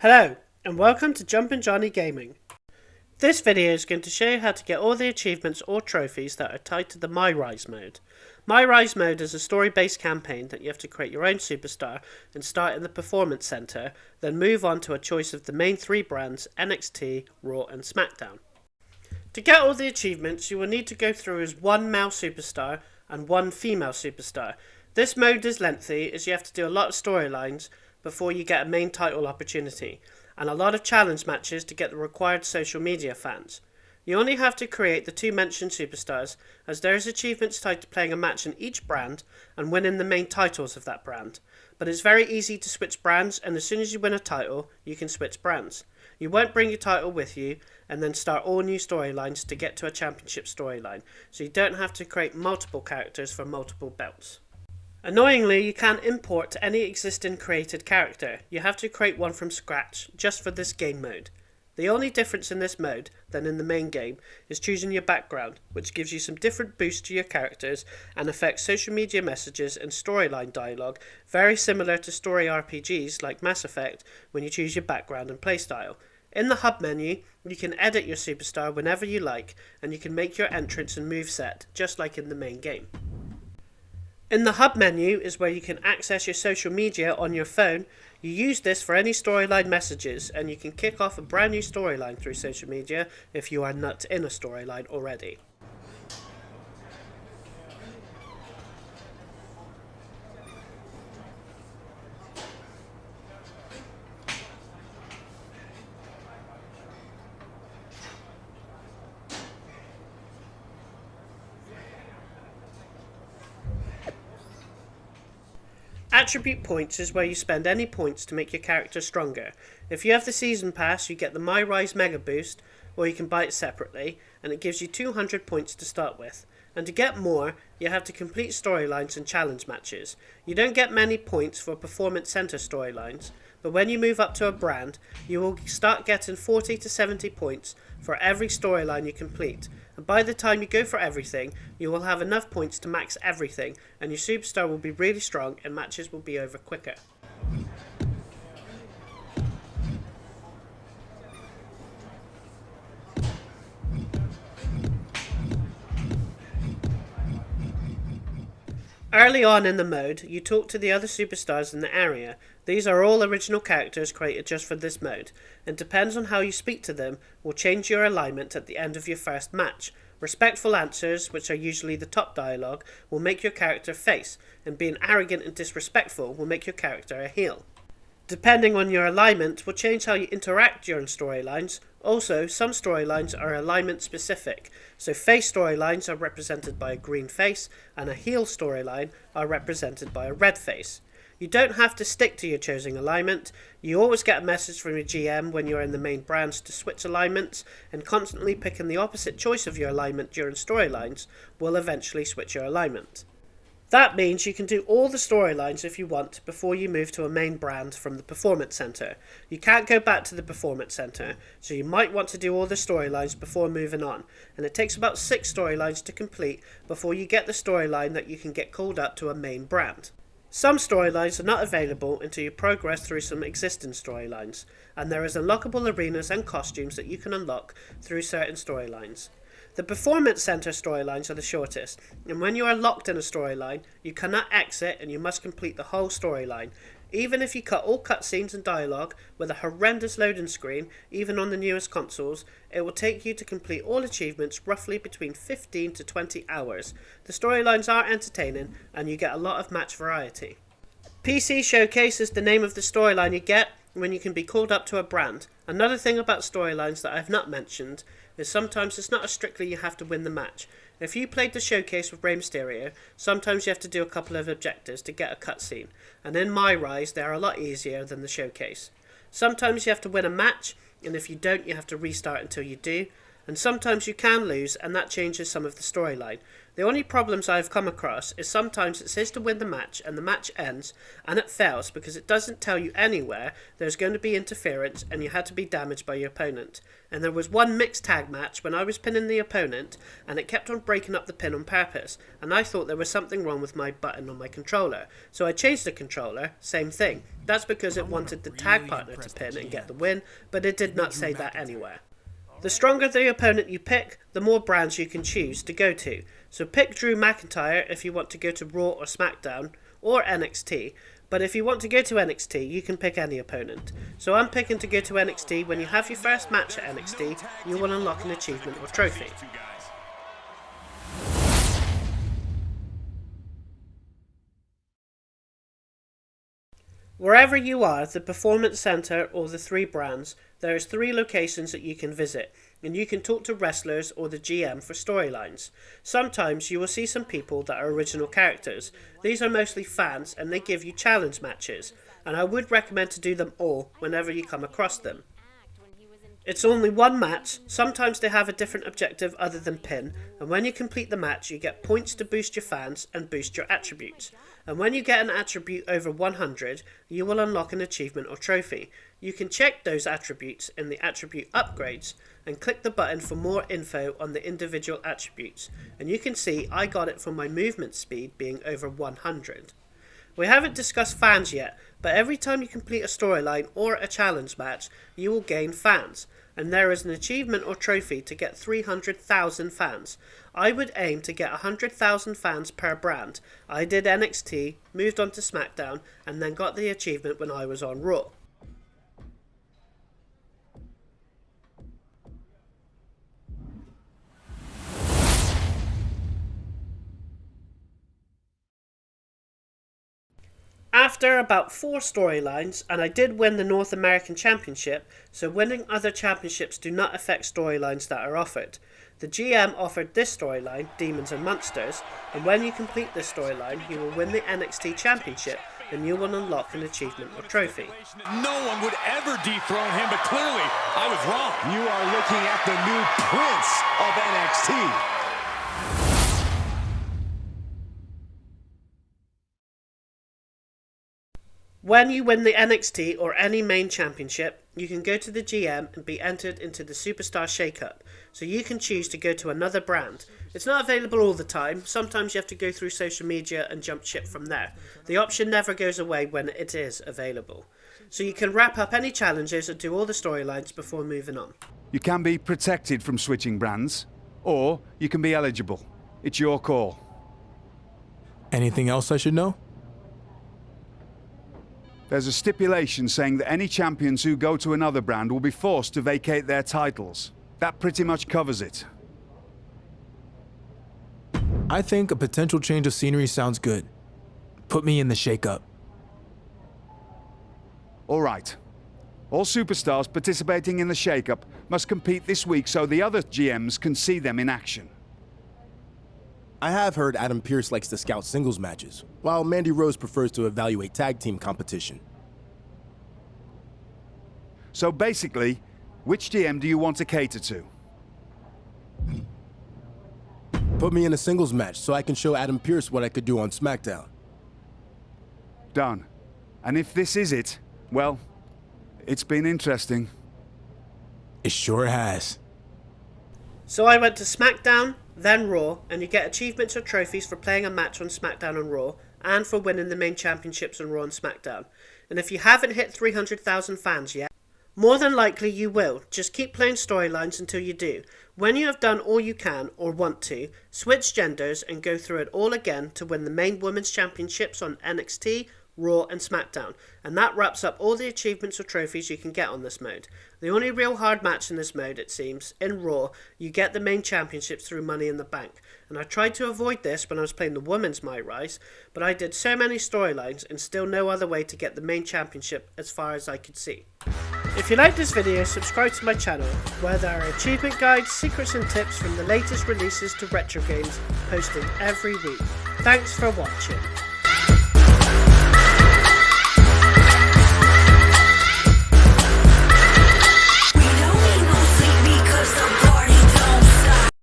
Hello, and welcome to Jumpin' Johnny Gaming. This video is going to show you how to get all the achievements or trophies that are tied to the MyRise mode. MyRise mode is a story-based campaign that you have to create your own superstar and start in the Performance Center, then move on to a choice of the main three brands NXT, Raw and SmackDown. To get all the achievements, you will need to go through as one male superstar and one female superstar. This mode is lengthy as you have to do a lot of storylines before you get a main title opportunity, and a lot of challenge matches to get the required social media fans. You only have to create the two mentioned superstars, as there is achievements tied to playing a match in each brand and winning the main titles of that brand. But it's very easy to switch brands, and as soon as you win a title, you can switch brands. You won't bring your title with you and then start all new storylines to get to a championship storyline, so you don't have to create multiple characters for multiple belts. Annoyingly, you can't import any existing created character. You have to create one from scratch, just for this game mode. The only difference in this mode than in the main game is choosing your background, which gives you some different boosts to your characters and affects social media messages and storyline dialogue, very similar to story RPGs like Mass Effect when you choose your background and playstyle. In the hub menu, you can edit your superstar whenever you like, and you can make your entrance and moveset, just like in the main game. In the hub menu is where you can access your social media on your phone. You use this for any storyline messages, and you can kick off a brand new storyline through social media if you are not in a storyline already. Attribute points is where you spend any points to make your character stronger. If you have the season pass, you get the MyRise Mega Boost, or you can buy it separately, and it gives you 200 points to start with. And to get more, you have to complete storylines and challenge matches. You don't get many points for Performance Center storylines, but when you move up to a brand, you will start getting 40 to 70 points for every storyline you complete. And by the time you go for everything, you will have enough points to max everything, and your superstar will be really strong and matches will be over quicker. Early on in the mode, you talk to the other superstars in the area. These are all original characters created just for this mode, and depends on how you speak to them, will change your alignment at the end of your first match. Respectful answers, which are usually the top dialogue, will make your character face, and being arrogant and disrespectful will make your character a heel. Depending on your alignment will change how you interact during storylines. Also, some storylines are alignment specific, so face storylines are represented by a green face, and a heel storyline are represented by a red face. You don't have to stick to your chosen alignment. You always get a message from your GM when you're in the main brands to switch alignments, and constantly picking the opposite choice of your alignment during storylines will eventually switch your alignment. That means you can do all the storylines if you want before you move to a main brand from the Performance Center. You can't go back to the Performance Center, so you might want to do all the storylines before moving on, and it takes about 6 storylines to complete before you get the storyline that you can get called up to a main brand. Some storylines are not available until you progress through some existing storylines, and there is unlockable arenas and costumes that you can unlock through certain storylines. The Performance Center storylines are the shortest, and when you are locked in a storyline, you cannot exit and you must complete the whole storyline. Even if you cut all cutscenes and dialogue with a horrendous loading screen, even on the newest consoles, it will take you to complete all achievements roughly between 15 to 20 hours. The storylines are entertaining, and you get a lot of match variety. PC Showcase is the name of the storyline you get when you can be called up to a brand. Another thing about storylines that I've not mentioned is sometimes it's not as strictly you have to win the match. If you played the Showcase with Rey Mysterio, sometimes you have to do a couple of objectives to get a cutscene, and in MyRise they are a lot easier than the Showcase. Sometimes you have to win a match, and if you don't you have to restart until you do, and sometimes you can lose and that changes some of the storyline. The only problems I've come across is sometimes it says to win the match and the match ends and it fails because it doesn't tell you anywhere there's going to be interference and you had to be damaged by your opponent. And there was one mixed tag match when I was pinning the opponent and it kept on breaking up the pin on purpose, and I thought there was something wrong with my button on my controller. So I changed the controller, same thing. That's because it wanted the tag partner to pin and get the win, but it did not say that anywhere. The stronger the opponent you pick, the more brands you can choose to go to. So pick Drew McIntyre if you want to go to Raw or SmackDown, or NXT, but if you want to go to NXT, you can pick any opponent. So I'm picking to go to NXT. When you have your first match at NXT, you will unlock an achievement or trophy. Wherever you are, the Performance Center or the 3 brands, there is 3 locations that you can visit, and you can talk to wrestlers or the GM for storylines. Sometimes you will see some people that are original characters. These are mostly fans and they give you challenge matches, and I would recommend to do them all whenever you come across them. It's only one match, sometimes they have a different objective other than pin, and when you complete the match you get points to boost your fans and boost your attributes. And when you get an attribute over 100, you will unlock an achievement or trophy. You can check those attributes in the attribute upgrades and click the button for more info on the individual attributes, and you can see I got it from my movement speed being over 100. We haven't discussed fans yet, but every time you complete a storyline or a challenge match, you will gain fans, and there is an achievement or trophy to get 300,000 fans. I would aim to get 100,000 fans per brand. I did NXT, moved on to SmackDown, and then got the achievement when I was on Raw. After about 4 storylines, and I did win the North American Championship, so winning other championships do not affect storylines that are offered. The GM offered this storyline, Demons and Monsters, and when you complete this storyline, you will win the NXT Championship, and you will unlock an achievement or trophy. No one would ever dethrone him, but clearly I was wrong. You are looking at the new Prince of NXT. When you win the NXT or any main championship, you can go to the GM and be entered into the Superstar Shakeup, so you can choose to go to another brand. It's not available all the time, sometimes you have to go through social media and jump ship from there. The option never goes away when it is available. So you can wrap up any challenges and do all the storylines before moving on. You can be protected from switching brands, or you can be eligible. It's your call. Anything else I should know? There's a stipulation saying that any champions who go to another brand will be forced to vacate their titles. That pretty much covers it. I think a potential change of scenery sounds good. Put me in the Shakeup. All right. All superstars participating in the Shakeup must compete this week so the other GMs can see them in action. I have heard Adam Pearce likes to scout singles matches, while Mandy Rose prefers to evaluate tag team competition. So basically, which GM do you want to cater to? Put me in a singles match so I can show Adam Pearce what I could do on SmackDown. Done. And if this is it, well, it's been interesting. It sure has. So I went to SmackDown, then Raw, and you get achievements or trophies for playing a match on SmackDown and Raw, and for winning the main championships on Raw and SmackDown. And if you haven't hit 300,000 fans yet, more than likely you will. Just keep playing storylines until you do. When you have done all you can, or want to, switch genders and go through it all again to win the main women's championships on NXT, Raw and SmackDown, and that wraps up all the achievements or trophies you can get on this mode. The only real hard match in this mode, it seems, in Raw, you get the main championships through Money in the Bank, and I tried to avoid this when I was playing the women's MyRise, but I did so many storylines and still no other way to get the main championship as far as I could see. If you like this video, subscribe to my channel, where there are achievement guides, secrets and tips from the latest releases to retro games, posted every week. Thanks for watching.